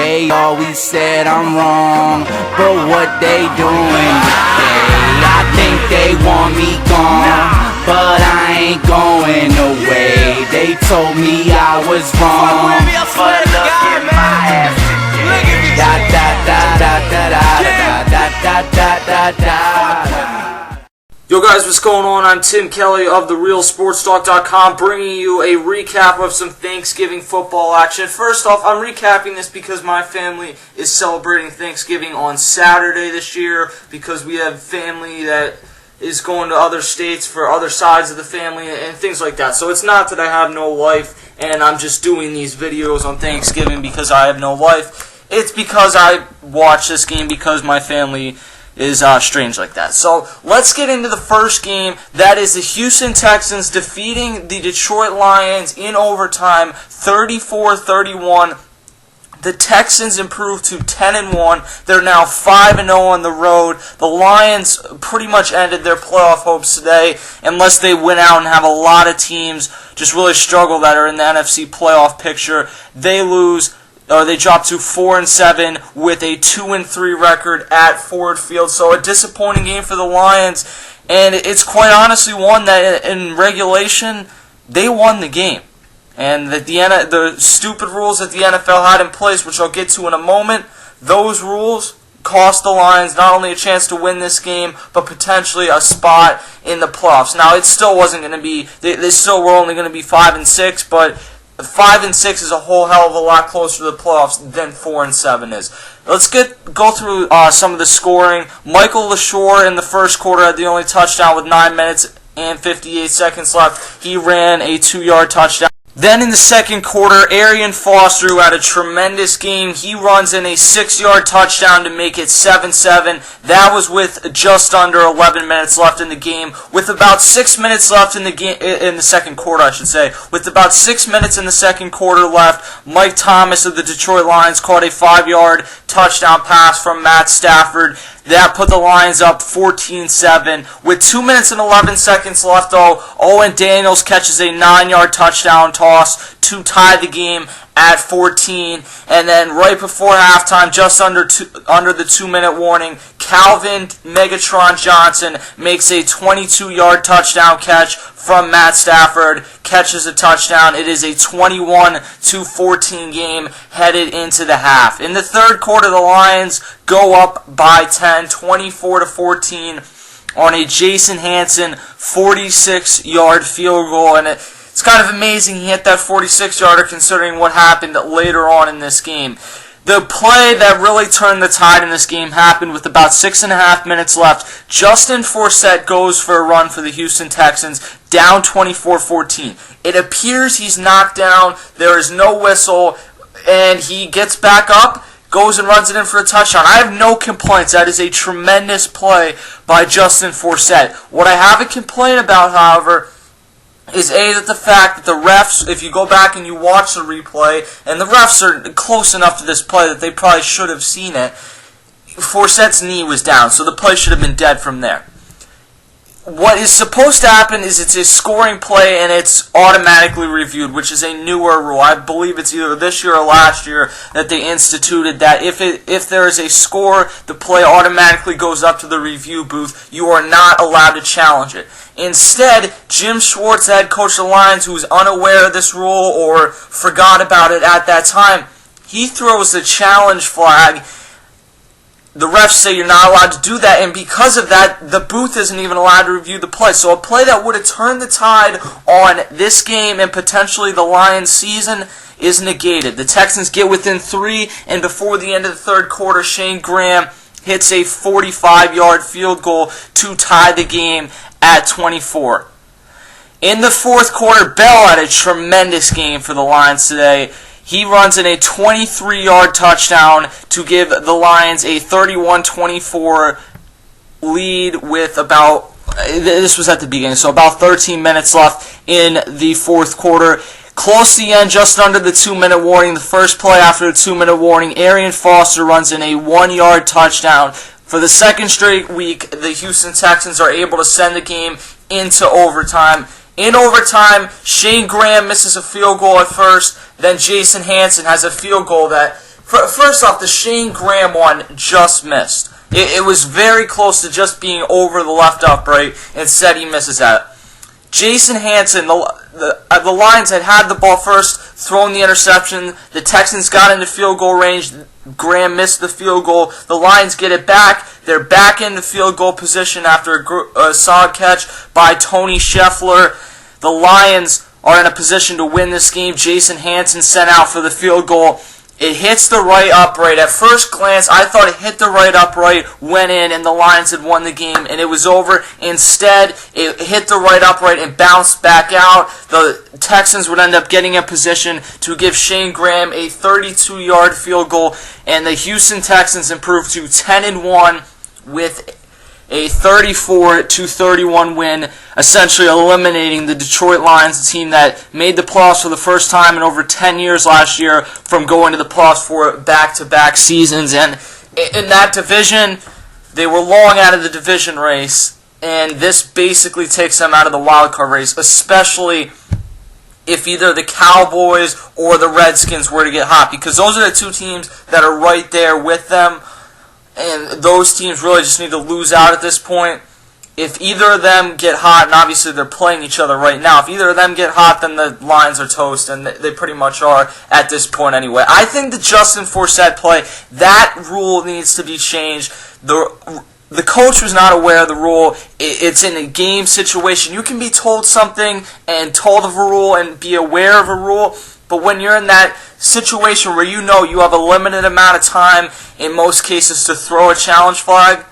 They always said I'm wrong, but what they doing today? I think they want me gone, but I ain't going away. They told me I was wrong, but look at my ass today. Da da da da da da da da da da da. Yo guys, what's going on? I'm Tim Kelly of TheRealSportsTalk.com, bringing you a recap of some Thanksgiving football action. First off, I'm recapping this because my family is celebrating Thanksgiving on Saturday this year, because we have family that is going to other states for other sides of the family and things like that. So it's not that I have no life and I'm just doing these videos on Thanksgiving because I have no life. It's because I watch this game because my family is strange like that. So let's get into the first game. That is the Houston Texans defeating the Detroit Lions in overtime, 34-31. The Texans improved to 10-1. They're now 5-0 on the road. The Lions pretty much ended their playoff hopes today, unless they went out and have a lot of teams just really struggle that are in the NFC playoff picture. They lose. They dropped to 4-7 with a 2-3 record at Ford Field. So a disappointing game for the Lions, and it's quite honestly one that in regulation they won the game. And that the stupid rules that the NFL had in place, which I'll get to in a moment, those rules cost the Lions not only a chance to win this game, but potentially a spot in the playoffs. Now it still wasn't going to be. They still were only going to be 5-6, but 5-6 is a whole hell of a lot closer to the playoffs than 4-7 is. Let's go through some of the scoring. Michael LaShore in the first quarter had the only touchdown with 9 minutes and 58 seconds left. He ran a 2-yard touchdown. Then in the second quarter, Arian Foster, who had a tremendous game, he runs in a 6-yard touchdown to make it 7-7. That was with just under 11 minutes left in the game. With about 6 minutes left in the game, in the second quarter, I should say. With about 6 minutes in the second quarter left, Mike Thomas of the Detroit Lions caught a 5-yard touchdown pass from Matt Stafford. That put the Lions up 14-7. With 2 minutes and 11 seconds left, though, Owen Daniels catches a 9-yard touchdown toss to tie the game at 14. And then right before halftime, just under the 2-minute warning, Calvin Megatron Johnson makes a 22-yard touchdown catch from Matt Stafford, catches a touchdown. It is a 21-14 game headed into the half. In the third quarter, the Lions go up by 10, 24-14 on a Jason Hanson 46-yard field goal. And it's kind of amazing he hit that 46-yarder considering what happened later on in this game. The play that really turned the tide in this game happened with about 6.5 minutes left. Justin Forsett goes for a run for the Houston Texans, down 24-14. It appears he's knocked down, there is no whistle, and he gets back up, goes and runs it in for a touchdown. I have no complaints. That is a tremendous play by Justin Forsett. What I have a complaint about, however, is that the fact that the refs, if you go back and you watch the replay, and the refs are close enough to this play that they probably should have seen it, Forsett's knee was down, so the play should have been dead from there. What is supposed to happen is it's a scoring play and it's automatically reviewed, which is a newer rule. I believe it's either this year or last year that they instituted that if there is a score, the play automatically goes up to the review booth. You are not allowed to challenge it. Instead, Jim Schwartz, head coach of the Lions, who was unaware of this rule or forgot about it at that time, he throws the challenge flag. The refs say you're not allowed to do that, and because of that, the booth isn't even allowed to review the play. So a play that would have turned the tide on this game and potentially the Lions' season is negated. The Texans get within 3, and before the end of the third quarter, Shane Graham hits a 45-yard field goal to tie the game at 24. In the fourth quarter, Bell had a tremendous game for the Lions today. He runs in a 23-yard touchdown to give the Lions a 31-24 lead with about, this was at the beginning, so about 13 minutes left in the fourth quarter. Close to the end, just under the 2-minute warning, the first play after the 2-minute warning, Arian Foster runs in a 1-yard touchdown. For the second straight week, the Houston Texans are able to send the game into overtime. In overtime, Shane Graham misses a field goal at first. Then Jason Hanson has a field goal that First off, the Shane Graham one just missed. It was very close to just being over the left upright. Instead, he misses that. Jason Hanson, the Lions had the ball first, thrown the interception. The Texans got into field goal range. Graham missed the field goal. The Lions get it back. They're back into field goal position after a solid catch by Tony Scheffler. The Lions are in a position to win this game. Jason Hanson sent out for the field goal. It hits the right upright. At first glance, I thought it hit the right upright, went in, and the Lions had won the game, and it was over. Instead, it hit the right upright and bounced back out. The Texans would end up getting in position to give Shane Graham a 32-yard field goal, and the Houston Texans improved to 10-1 with a 34-31 win, essentially eliminating the Detroit Lions, a team that made the playoffs for the first time in over 10 years last year, from going to the playoffs for back-to-back seasons. And in that division, they were long out of the division race, and this basically takes them out of the wild card race, especially if either the Cowboys or the Redskins were to get hot, because those are the two teams that are right there with them. And those teams really just need to lose out at this point. If either of them get hot, and obviously they're playing each other right now, if either of them get hot, then the Lions are toast, and they pretty much are at this point anyway. I think the Justin Forsett play, that rule needs to be changed. The coach was not aware of the rule. It's in a game situation. You can be told something and told of a rule and be aware of a rule, but when you're in that situation where you know you have a limited amount of time, in most cases, to throw a challenge flag,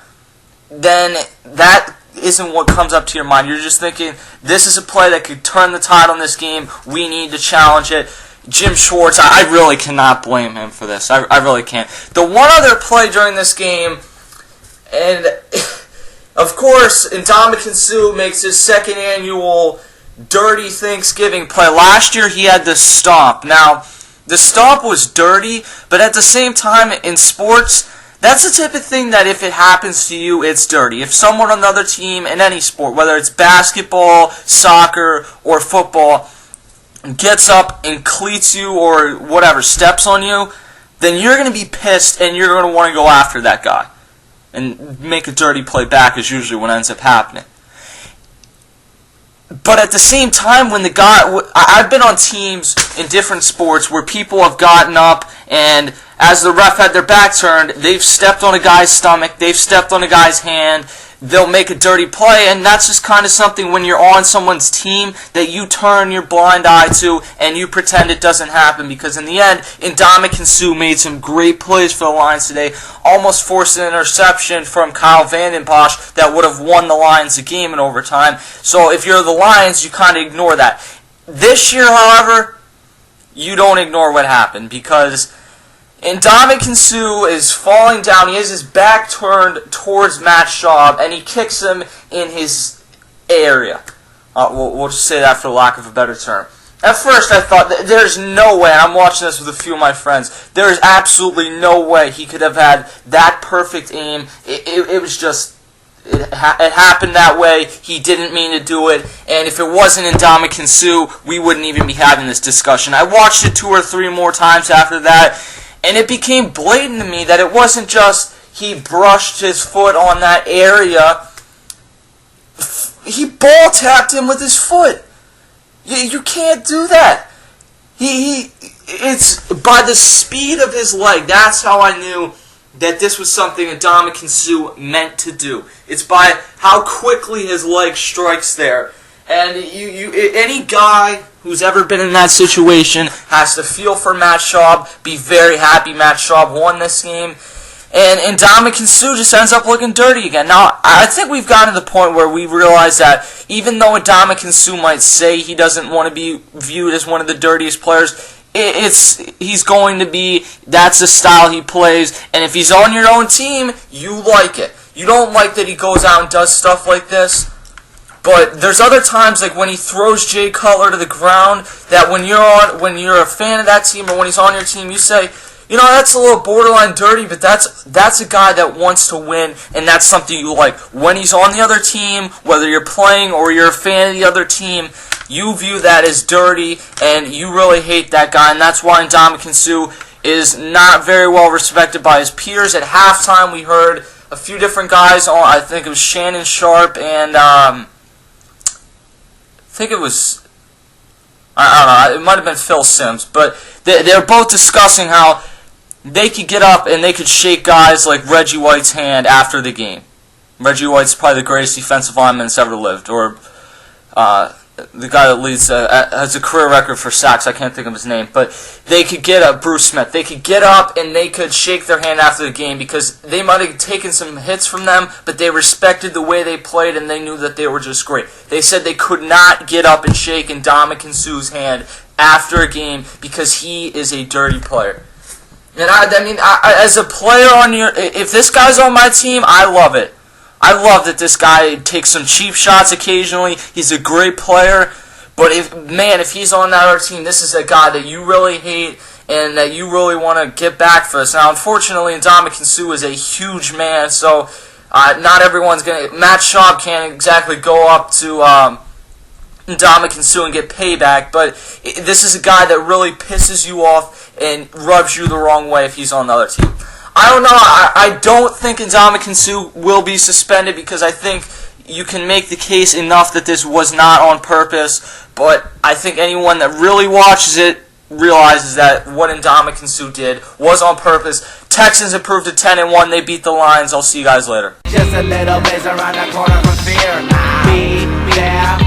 then that isn't what comes up to your mind. You're just thinking, this is a play that could turn the tide on this game. We need to challenge it. Jim Schwartz, I really cannot blame him for this. I really can't. The one other play during this game, and of course, Ndamukong Suh makes his second annual dirty Thanksgiving play. Last year he had the stomp. Now, the stomp was dirty, but at the same time, in sports, that's the type of thing that if it happens to you, it's dirty. If someone on another team in any sport, whether it's basketball, soccer, or football, gets up and cleats you or whatever, steps on you, then you're going to be pissed and you're going to want to go after that guy and make a dirty play back, is usually what ends up happening. But at the same time, when the guy, I've been on teams in different sports where people have gotten up and as the ref had their back turned, they've stepped on a guy's stomach, they've stepped on a guy's hand, they'll make a dirty play, and that's just kind of something when you're on someone's team that you turn your blind eye to and you pretend it doesn't happen, because in the end, Ndamukong Suh made some great plays for the Lions today, almost forced an interception from Kyle Vanden Bosch that would have won the Lions the game in overtime. So if you're the Lions, you kind of ignore that. This year, however, you don't ignore what happened, because Ndamukong Suh is falling down. He has his back turned towards Matt Schaub, and he kicks him in his area. We'll just say that for lack of a better term. At first, I thought, there's no way, and I'm watching this with a few of my friends, there is absolutely no way he could have had that perfect aim. It was just, it happened that way. He didn't mean to do it, and if it wasn't Ndamukong Suh, we wouldn't even be having this discussion. I watched it 2 or 3 more times after that, and it became blatant to me that it wasn't just he brushed his foot on that area. He ball tapped him with his foot. You can't do that. It's by the speed of his leg. That's how I knew that this was something Ndamukong Suh meant to do. It's by how quickly his leg strikes there. And any guy who's ever been in that situation has to feel for Matt Schaub, be very happy Matt Schaub won this game, and Ndamukong Suh just ends up looking dirty again. Now, I think we've gotten to the point where we realize that even though Ndamukong Suh might say he doesn't want to be viewed as one of the dirtiest players, he's going to be, that's the style he plays, and if he's on your own team, you like it. You don't like that he goes out and does stuff like this. But there's other times, like when he throws Jay Cutler to the ground, that when you're a fan of that team or when he's on your team, you say, you know, that's a little borderline dirty, but that's a guy that wants to win, and that's something you like. When he's on the other team, whether you're playing or you're a fan of the other team, you view that as dirty, and you really hate that guy, and that's why Ndamukong Suh is not very well respected by his peers. At halftime, we heard a few different guys on. I think it was Shannon Sharp and I think it was. I don't know. It might have been Phil Simms, but they're both discussing how they could get up and they could shake guys like Reggie White's hand after the game. Reggie White's probably the greatest defensive lineman that's ever lived, or the guy that leads has a career record for sacks. I can't think of his name, but they could get up. Bruce Smith. They could get up and they could shake their hand after the game because they might have taken some hits from them, but they respected the way they played and they knew that they were just great. They said they could not get up and shake Ndamukong Suh's hand after a game because he is a dirty player. And I mean, as a player if this guy's on my team, I love it. I love that this guy takes some cheap shots occasionally. He's a great player. But if he's on that other team, this is a guy that you really hate and that you really want to get back for us. Now, unfortunately, Ndamukong Suh is a huge man, so not everyone's going to... Matt Schaub can't exactly go up to Ndamukong Suh and get payback, but this is a guy that really pisses you off and rubs you the wrong way if he's on the other team. I don't know. I don't think Ndamukong Suh will be suspended because I think you can make the case enough that this was not on purpose, but I think anyone that really watches it realizes that what Ndamukong Suh did was on purpose. Texans improved to 10-1. They beat the Lions. I'll see you guys later. Just a little bit around the corner from fear. Be there.